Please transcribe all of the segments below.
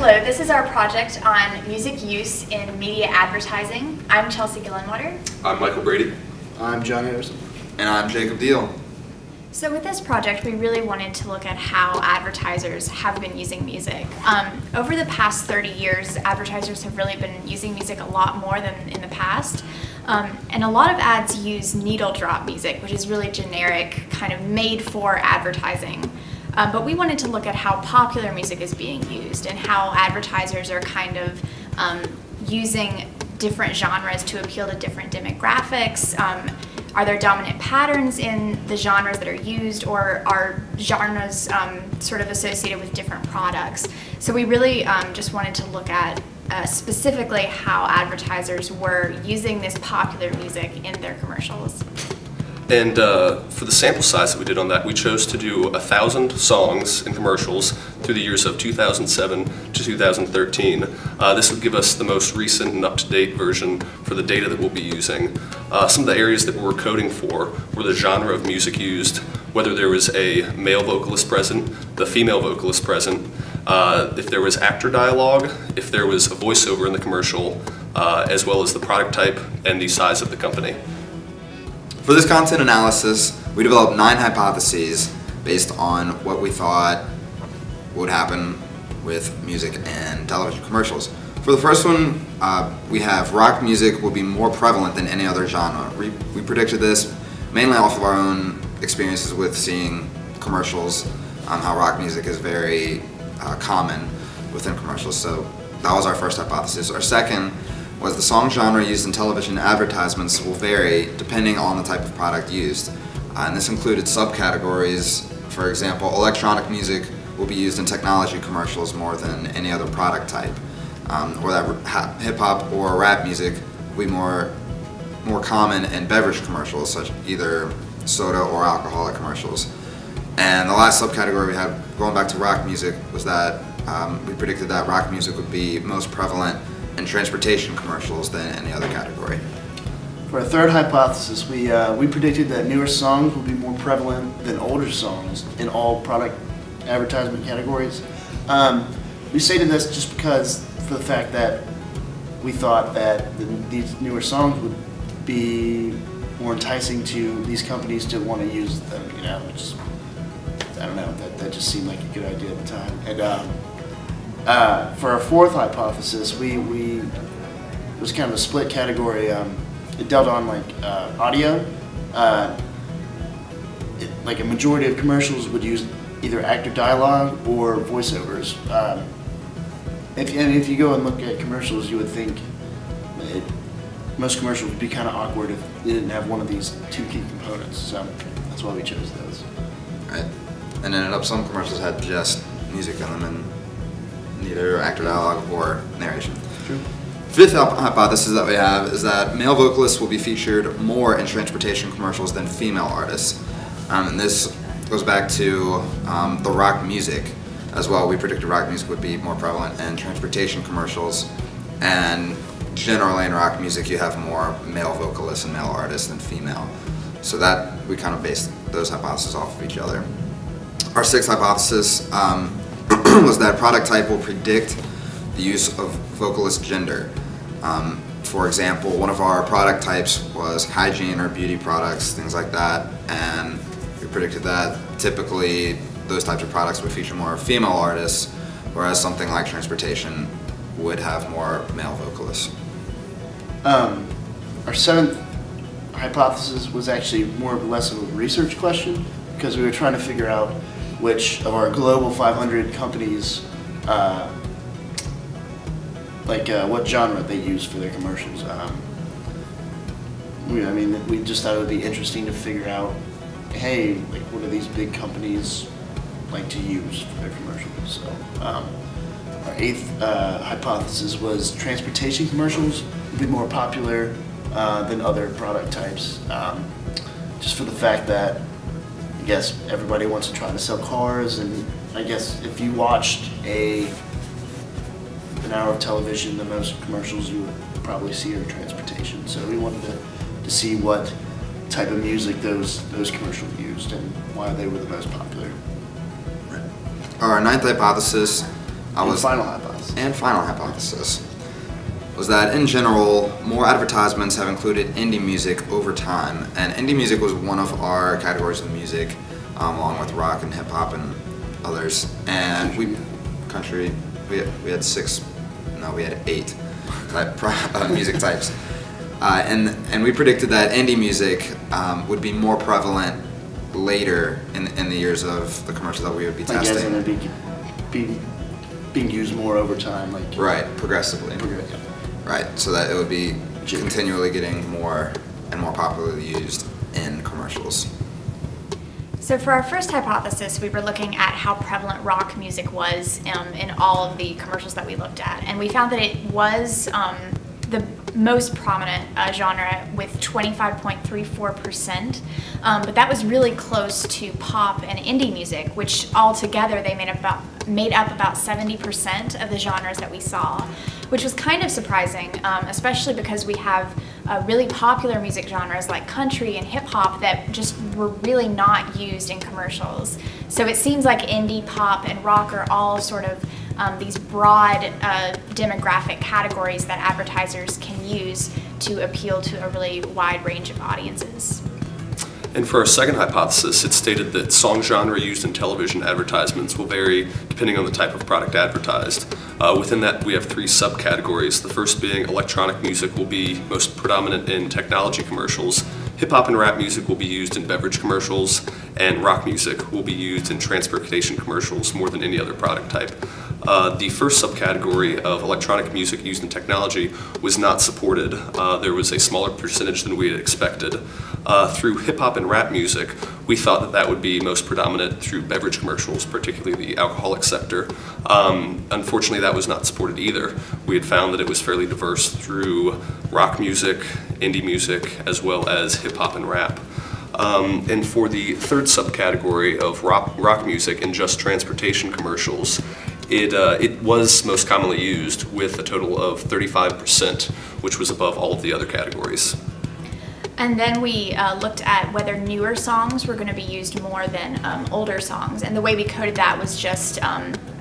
Hello, this is our project on music use in media advertising. I'm Chelsea Gillenwater. I'm Michael Brady. I'm John Anderson. And I'm Jacob Deal. So with this project, we really wanted to look at how advertisers have been using music. Over the past 30 years, advertisers have really been using music a lot more than in the past. And a lot of ads use needle drop music, which is really generic, kind of made for advertising. But we wanted to look at how popular music is being used and how advertisers are kind of using different genres to appeal to different demographics. Are there dominant patterns in the genres that are used, or are genres sort of associated with different products? So we really just wanted to look at specifically how advertisers were using this popular music in their commercials. And for the sample size that we did on that, we chose to do 1,000 songs in commercials through the years of 2007 to 2013. This would give us the most recent and up-to-date version for the data that we'll be using. Some of the areas that we were coding for were the genre of music used, whether there was a male vocalist present, the female vocalist present, if there was actor dialogue, if there was a voiceover in the commercial, as well as the product type and the size of the company. For this content analysis, we developed 9 hypotheses based on what we thought would happen with music and television commercials. For the first one, we have rock music will be more prevalent than any other genre. We predicted this mainly off of our own experiences with seeing commercials, how rock music is very common within commercials. So that was our first hypothesis. Our second was the song genre used in television advertisements will vary depending on the type of product used. And this included subcategories. For example, electronic music will be used in technology commercials more than any other product type. Or that hip-hop or rap music will be more common in beverage commercials, such either soda or alcoholic commercials. And the last subcategory we had, going back to rock music, was that we predicted that rock music would be most prevalent in transportation commercials than any other category. For our third hypothesis, we predicted that newer songs will be more prevalent than older songs in all product advertisement categories. We stated this just because, for the fact that we thought that these newer songs would be more enticing to these companies to want to use them, you know, which, I don't know, that just seemed like a good idea at the time. And for our fourth hypothesis, it was kind of a split category. It dealt on like audio. Like a majority of commercials would use either actor dialogue or voiceovers. If you go and look at commercials, you would think most commercials would be kind of awkward if they didn't have one of these two key components. So that's why we chose those. Right. And ended up some commercials had just music in them and neither actor dialogue or narration. True. Fifth hypothesis that we have is that male vocalists will be featured more in transportation commercials than female artists. And this goes back to the rock music as well. We predicted rock music would be more prevalent in transportation commercials, and generally in rock music you have more male vocalists and male artists than female. So that we kind of based those hypotheses off of each other. Our sixth hypothesis was that product type will predict the use of vocalist gender. For example, one of our product types was hygiene or beauty products, things like that, and we predicted that typically those types of products would feature more female artists, whereas something like transportation would have more male vocalists. Our seventh hypothesis was actually more or less of a research question, because we were trying to figure out which of our global 500 companies, what genre they use for their commercials. We just thought it would be interesting to figure out, hey, like what do these big companies like to use for their commercials? So our eighth hypothesis was transportation commercials would be more popular than other product types, just for the fact that I guess everybody wants to try to sell cars, and I guess if you watched an hour of television, the most commercials you would probably see are transportation. So we wanted to see what type of music those commercials used and why they were the most popular. Our ninth hypothesis Final hypothesis. And final hypothesis was that in general, more advertisements have included indie music over time, and indie music was one of our categories of music, along with rock and hip hop and others. And we had eight music types, and we predicted that indie music would be more prevalent later in the years of the commercials that we would be testing. Like as in it'd being used more over time, like right, progressively. Right, so that it would be continually getting more and more popularly used in commercials. So for our first hypothesis, we were looking at how prevalent rock music was in all of the commercials that we looked at. And we found that it was the most prominent genre with 25.34%. But that was really close to pop and indie music, which altogether they made up about 70% of the genres that we saw, which was kind of surprising, especially because we have really popular music genres like country and hip hop that just were really not used in commercials. So it seems like indie, pop, and rock are all sort of these broad demographic categories that advertisers can use to appeal to a really wide range of audiences. And for our second hypothesis, it stated that song genre used in television advertisements will vary depending on the type of product advertised. Within that, we have three subcategories. The first being electronic music will be most predominant in technology commercials. Hip-hop and rap music will be used in beverage commercials, and rock music will be used in transportation commercials more than any other product type. The first subcategory of electronic music used in technology was not supported. There was a smaller percentage than we had expected. Through hip-hop and rap music, we thought that would be most predominant through beverage commercials, particularly the alcoholic sector. Unfortunately, that was not supported either. We had found that it was fairly diverse through rock music, indie music, as well as hip-hop and rap. And for the third subcategory of rock music and just transportation commercials, it was most commonly used with a total of 35%, which was above all of the other categories. And then we looked at whether newer songs were going to be used more than older songs. And the way we coded that was just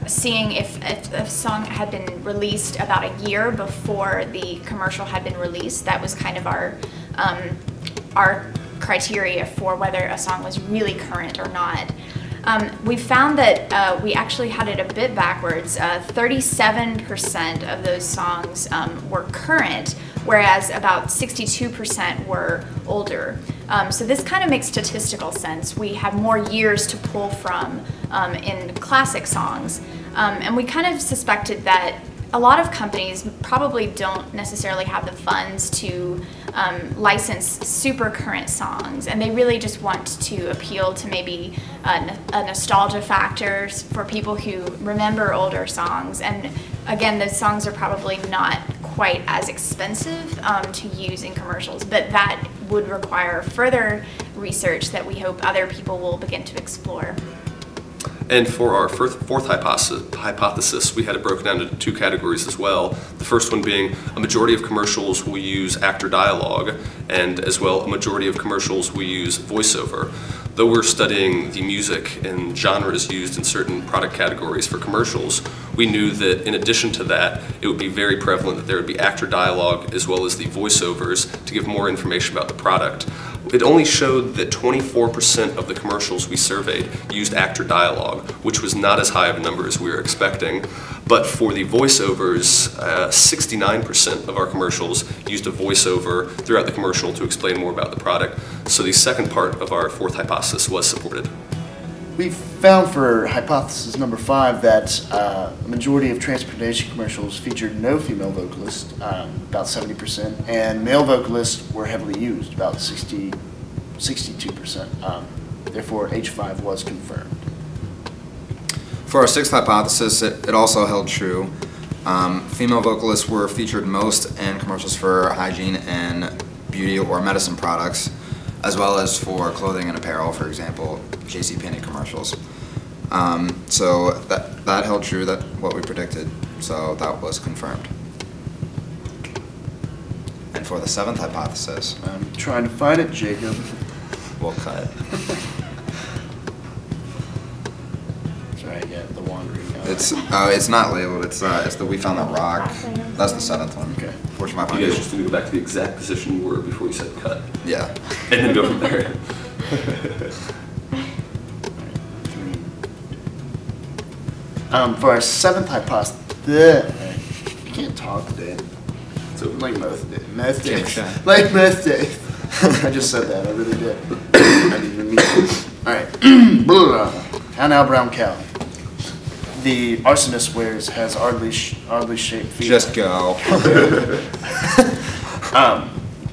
seeing if a song had been released about a year before the commercial had been released. That was kind of our criteria for whether a song was really current or not. We found that we actually had it a bit backwards. 37% of those songs were current, whereas about 62% were older. So this kind of makes statistical sense. We have more years to pull from in classic songs. And we kind of suspected that a lot of companies probably don't necessarily have the funds to license super current songs, and they really just want to appeal to maybe a nostalgia factor for people who remember older songs. And again, those songs are probably not quite as expensive to use in commercials, but that would require further research that we hope other people will begin to explore. And for our fourth hypothesis, we had it broken down into two categories as well. The first one being a majority of commercials will use actor dialogue, and as well a majority of commercials will use voiceover. Though we're studying the music and genres used in certain product categories for commercials, we knew that in addition to that, it would be very prevalent that there would be actor dialogue as well as the voiceovers to give more information about the product. It only showed that 24% of the commercials we surveyed used actor dialogue, which was not as high of a number as we were expecting. But for the voiceovers, 69% of our commercials used a voiceover throughout the commercial to explain more about the product. So the second part of our fourth hypothesis was supported. We found for hypothesis number 5 that a majority of transportation commercials featured no female vocalists, about 70%, and male vocalists were heavily used, about 62%. Therefore, H5 was confirmed. For our sixth hypothesis, it also held true. Female vocalists were featured most in commercials for hygiene and beauty or medicine products, as well as for clothing and apparel, for example, JCPenney commercials. So that held true, that what we predicted, so that was confirmed. And for the seventh hypothesis, I'm trying to find it, Jacob. We'll cut. Sorry, I get the wandering. It's not labeled. It's the We Found That Rock. That's the 7th one. Okay. Fortune You guys 500. just need to go back to the exact position you were before you said cut, Yeah. and then go from there. For our 7th hypothesis, I can't talk today. So Like most days. Most days. Sure. Like most days. I just said that. I really did. I didn't even mean it. All right. How now, brown cow? The arsonist wears has oddly shaped feet. Just go.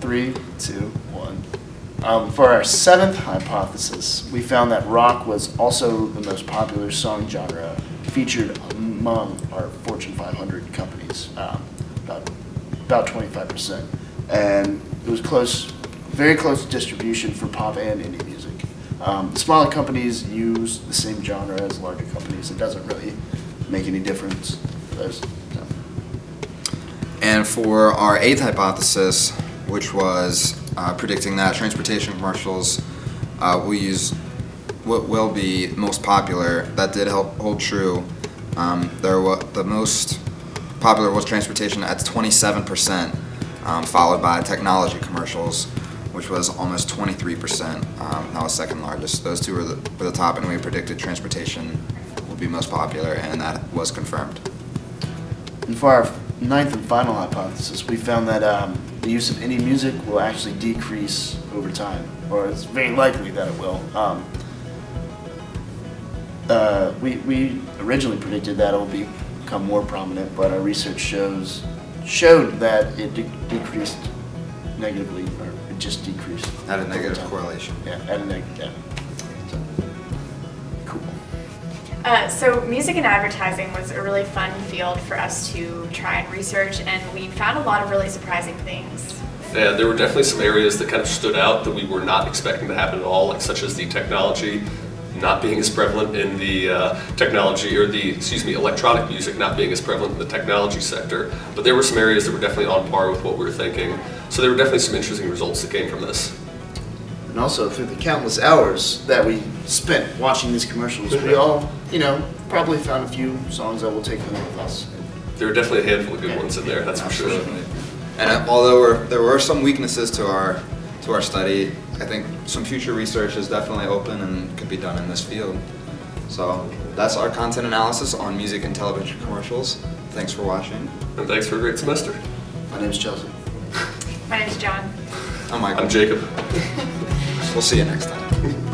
3, 2, 1. For our 7th hypothesis, we found that rock was also the most popular song genre featured among our Fortune 500 companies, about 25%. And it was very close distribution for pop and indie music. Smaller companies use the same genre as larger companies. It doesn't really make any difference for those. So. And for our 8th hypothesis, which was predicting that transportation commercials will use what will be most popular, that did hold true. The most popular was transportation at 27%, followed by technology commercials, which was almost 23%. That was second largest. Those two were the top, and we predicted transportation would be most popular, and that was confirmed. And for our 9th and final hypothesis, we found that the use of indie music will actually decrease over time, or it's very likely that it will. We originally predicted that it will become more prominent, but our research showed that it decreased negatively, or it just decreased. Had a over negative time. correlation. Yeah, had a negative. Yeah. So, cool. So music and advertising was a really fun field for us to try and research, and we found a lot of really surprising things. Yeah, there were definitely some areas that kind of stood out that we were not expecting to happen at all, like such as the technology not being as prevalent in the electronic music not being as prevalent in the technology sector. But there were some areas that were definitely on par with what we were thinking. So there were definitely some interesting results that came from this. And also through the countless hours that we spent watching these commercials, we all, probably found a few songs that we'll take home with us. There were definitely a handful of good ones in there, that's for sure. And although there were some weaknesses to our study, I think some future research is definitely open and could be done in this field. So that's our content analysis on music and television commercials. Thanks for watching. And thanks for a great semester. My name's Chelsea. My name's John. I'm Michael. I'm Jacob. We'll see you next time.